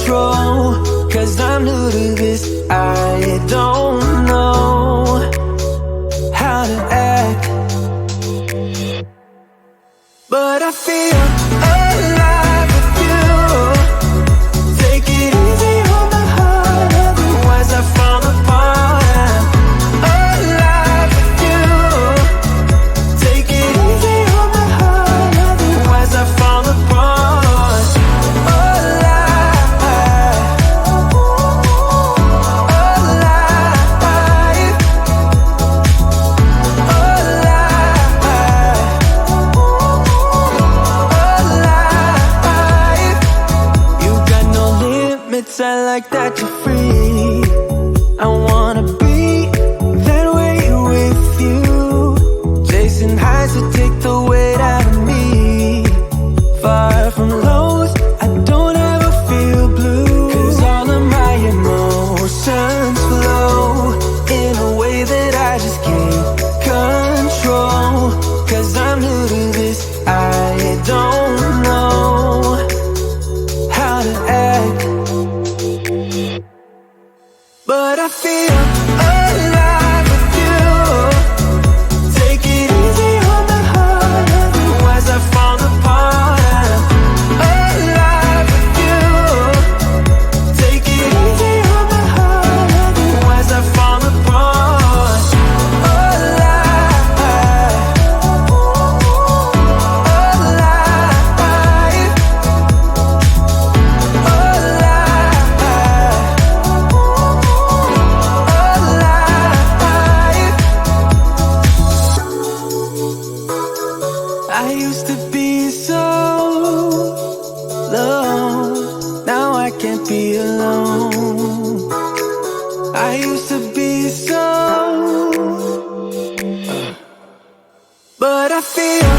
control, 'cause I'm new to this, I don't know how to act, but I feel alive with you. Take it easy on my heart, otherwise I fall apart. I'm alive with you. Take it easy on my heart, otherwise I fall apart. Alive, alive, alive. You got no limits, I like that you're free. I wanna be that way with you. Chasing highs to take the weight out of me. Far from lows, I don't ever feel blue, 'cause all of my emotions flow in a way that I just can't control. 'Cause I'm new to this, I don't know how to act, but I feel alive with you. Take it easy on my heart, otherwise I fall apart. Alive with you. Take it easy on my heart, otherwise I fall apart. Alive, alive, I used to be so low, now I can't be alone. I used to be so, but I feel